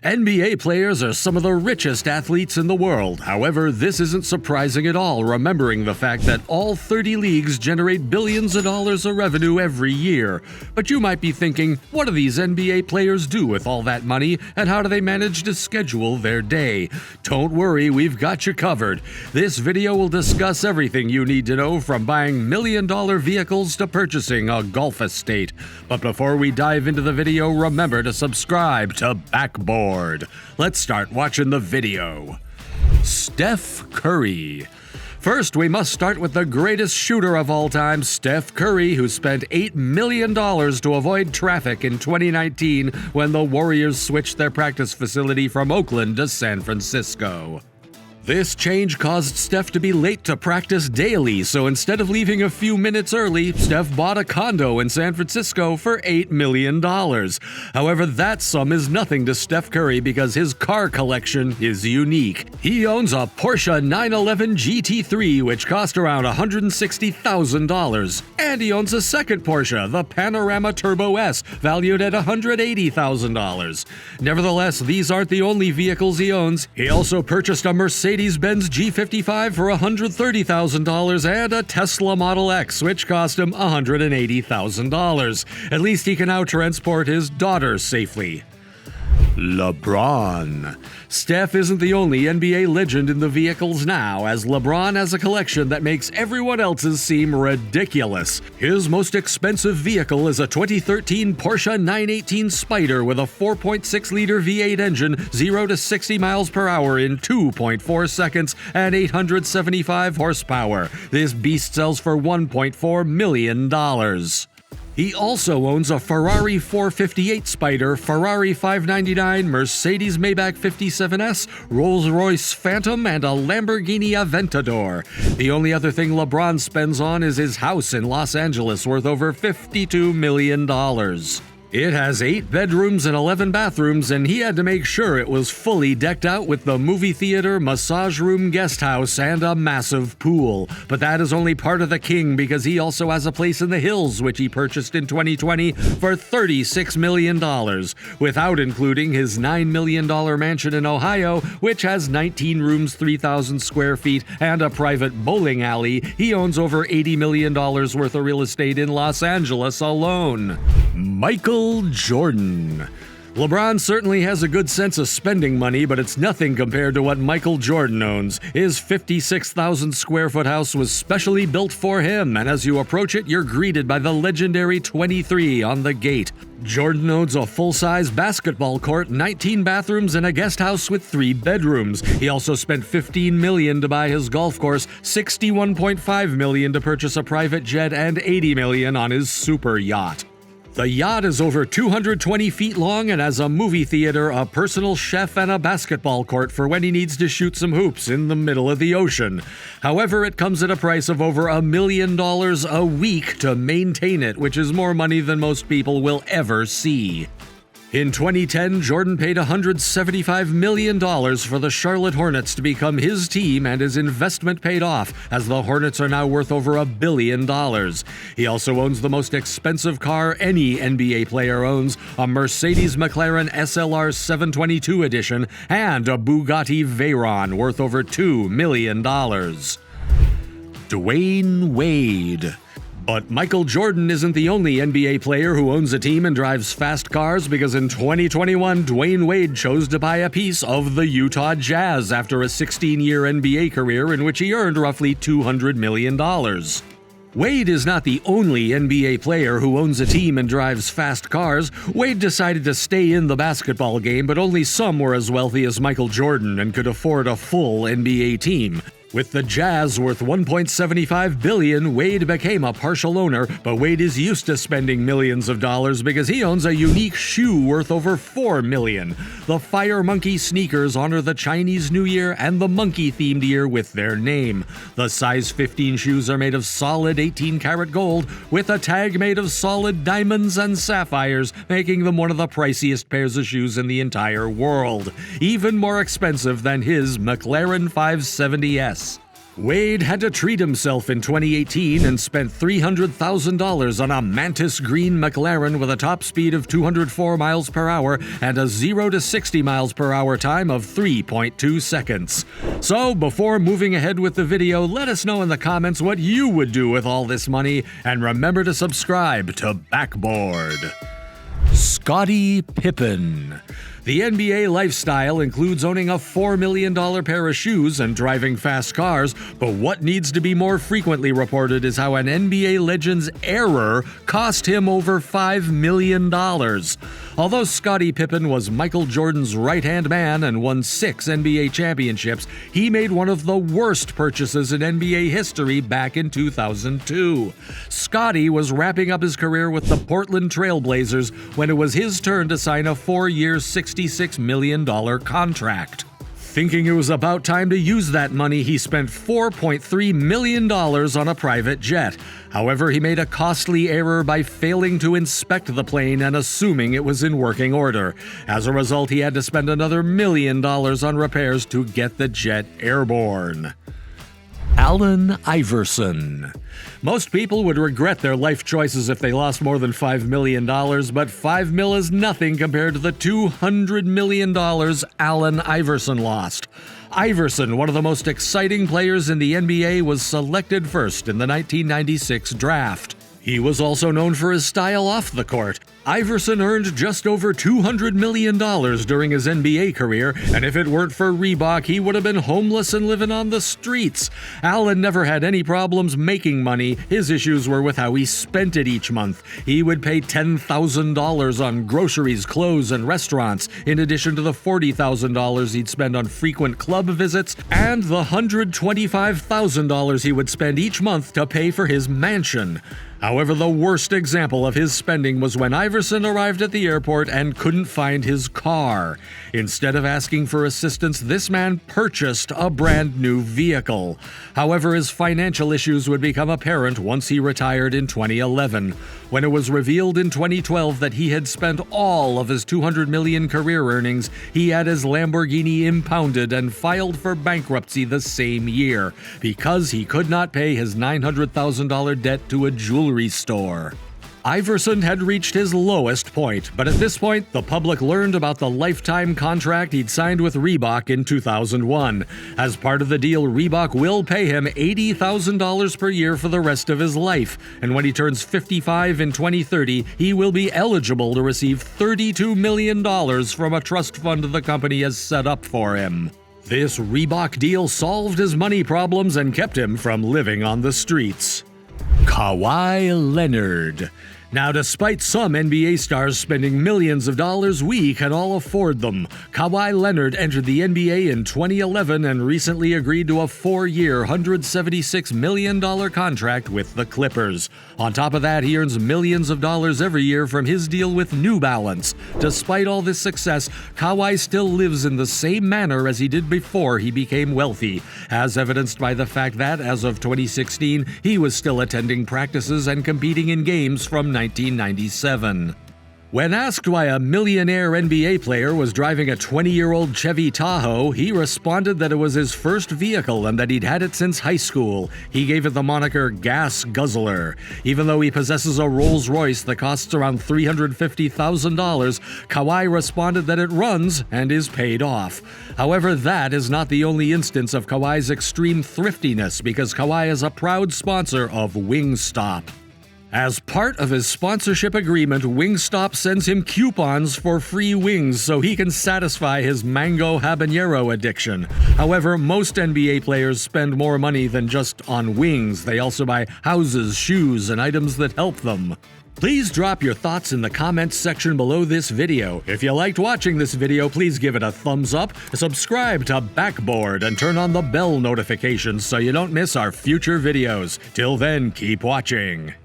NBA players are some of the richest athletes in the world. However, this isn't surprising at all, remembering the fact that all 30 leagues generate billions of dollars of revenue every year. But you might be thinking, what do these NBA players do with all that money, and how do they manage to schedule their day? Don't worry, we've got you covered. This video will discuss everything you need to know, from buying million-dollar vehicles to purchasing a golf estate. But before we dive into the video, remember to subscribe to Backboard. Let's start watching the video. Steph Curry. First, we must start with the greatest shooter of all time, Steph Curry, who spent $8 million to avoid traffic in 2019 when the Warriors switched their practice facility from Oakland to San Francisco. This change caused Steph to be late to practice daily, so instead of leaving a few minutes early, Steph bought a condo in San Francisco for $8 million. However, that sum is nothing to Steph Curry because his car collection is unique. He owns a Porsche 911 GT3, which cost around $160,000. And he owns a second Porsche, the Panorama Turbo S, valued at $180,000. Nevertheless, these aren't the only vehicles he owns. He also purchased a Mercedes-Benz G55 for $130,000 and a Tesla Model X, which cost him $180,000. At least he can now transport his daughter safely. LeBron. Steph isn't the only NBA legend in the vehicles now, as LeBron has a collection that makes everyone else's seem ridiculous. His most expensive vehicle is a 2013 Porsche 918 Spyder with a 4.6-liter V8 engine, 0 to 60 miles per hour in 2.4 seconds, and 875 horsepower. This beast sells for $1.4 million. He also owns a Ferrari 458 Spyder, Ferrari 599, Mercedes Maybach 57S, Rolls-Royce Phantom, and a Lamborghini Aventador. The only other thing LeBron spends on is his house in Los Angeles, worth over $52 million. It has 8 bedrooms and 11 bathrooms, and he had to make sure it was fully decked out with the movie theater, massage room, guest house, and a massive pool. But that is only part of the king, because he also has a place in the hills, which he purchased in 2020 for $36 million, without including his $9 million mansion in Ohio, which has 19 rooms, 3,000 square feet, and a private bowling alley. He owns over $80 million worth of real estate in Los Angeles alone. Michael Jordan. LeBron certainly has a good sense of spending money, but it's nothing compared to what Michael Jordan owns. His 56,000 square foot house was specially built for him, and as you approach it, you're greeted by the legendary 23 on the gate. Jordan owns a full-size basketball court, 19 bathrooms, and a guest house with 3 bedrooms. He also spent $15 million to buy his golf course, $61.5 million to purchase a private jet, and $80 million on his super yacht. The yacht is over 220 feet long and has a movie theater, a personal chef, and a basketball court for when he needs to shoot some hoops in the middle of the ocean. However, it comes at a price of over $1 million a week to maintain it, which is more money than most people will ever see. In 2010, Jordan paid $175 million for the Charlotte Hornets to become his team, and his investment paid off, as the Hornets are now worth over $1 billion. He also owns the most expensive car any NBA player owns, a Mercedes McLaren SLR 722 edition, and a Bugatti Veyron worth over $2 million. Dwayne Wade. But Michael Jordan isn't the only NBA player who owns a team and drives fast cars, because in 2021, Dwayne Wade chose to buy a piece of the Utah Jazz after a 16-year NBA career in which he earned roughly $200 million. Wade is not the only NBA player who owns a team and drives fast cars. Wade decided to stay in the basketball game, but only some were as wealthy as Michael Jordan and could afford a full NBA team. With the Jazz worth $1.75 billion, Wade became a partial owner, but Wade is used to spending millions of dollars because he owns a unique shoe worth over $4 million. The Fire Monkey sneakers honor the Chinese New Year and the monkey-themed year with their name. The size 15 shoes are made of solid 18-karat gold, with a tag made of solid diamonds and sapphires, making them one of the priciest pairs of shoes in the entire world. Even more expensive than his McLaren 570S. Wade had to treat himself in 2018 and spent $300,000 on a Mantis Green McLaren with a top speed of 204 miles per hour and a 0 to 60 miles per hour time of 3.2 seconds. So, before moving ahead with the video, let us know in the comments what you would do with all this money, and remember to subscribe to Backboard. Scottie Pippen. The NBA lifestyle includes owning a $4 million pair of shoes and driving fast cars, but what needs to be more frequently reported is how an NBA legend's error cost him over $5 million. Although Scottie Pippen was Michael Jordan's right-hand man and won 6 NBA championships, he made one of the worst purchases in NBA history back in 2002. Scottie was wrapping up his career with the Portland Trail Blazers when it was his turn to sign a 4-year, $66 million contract. Thinking it was about time to use that money, he spent $4.3 million on a private jet. However, he made a costly error by failing to inspect the plane and assuming it was in working order. As a result, he had to spend another $1 million on repairs to get the jet airborne. Allen Iverson. Most people would regret their life choices if they lost more than $5 million, but $5 million is nothing compared to the $200 million Allen Iverson lost. Iverson, one of the most exciting players in the NBA, was selected first in the 1996 draft. He was also known for his style off the court. Iverson earned just over $200 million during his NBA career, and if it weren't for Reebok, he would have been homeless and living on the streets. Allen never had any problems making money. His issues were with how he spent it each month. He would pay $10,000 on groceries, clothes, and restaurants, in addition to the $40,000 he'd spend on frequent club visits and the $125,000 he would spend each month to pay for his mansion. However, the worst example of his spending was when Iverson arrived at the airport and couldn't find his car. Instead of asking for assistance, this man purchased a brand new vehicle. However, his financial issues would become apparent once he retired in 2011. When it was revealed in 2012 that he had spent all of his $200 million career earnings, he had his Lamborghini impounded and filed for bankruptcy the same year because he could not pay his $900,000 debt to a jewelry store. Iverson had reached his lowest point, but at this point, the public learned about the lifetime contract he'd signed with Reebok in 2001. As part of the deal, Reebok will pay him $80,000 per year for the rest of his life, and when he turns 55 in 2030, he will be eligible to receive $32 million from a trust fund the company has set up for him. This Reebok deal solved his money problems and kept him from living on the streets. Kawhi Leonard. Now, despite some NBA stars spending millions of dollars, we can all afford them. Kawhi Leonard entered the NBA in 2011 and recently agreed to a 4-year, $176 million contract with the Clippers. On top of that, he earns millions of dollars every year from his deal with New Balance. Despite all this success, Kawhi still lives in the same manner as he did before he became wealthy, as evidenced by the fact that, as of 2016, he was still attending practices and competing in games from 1997. When asked why a millionaire NBA player was driving a 20-year-old Chevy Tahoe, he responded that it was his first vehicle and that he'd had it since high school. He gave it the moniker Gas Guzzler. Even though he possesses a Rolls-Royce that costs around $350,000, Kawhi responded that it runs and is paid off. However, that is not the only instance of Kawhi's extreme thriftiness, because Kawhi is a proud sponsor of Wingstop. As part of his sponsorship agreement, Wingstop sends him coupons for free wings so he can satisfy his mango habanero addiction. However, most NBA players spend more money than just on wings. They also buy houses, shoes, and items that help them. Please drop your thoughts in the comments section below this video. If you liked watching this video, please give it a thumbs up, subscribe to Backboard, and turn on the bell notifications so you don't miss our future videos. Till then, keep watching.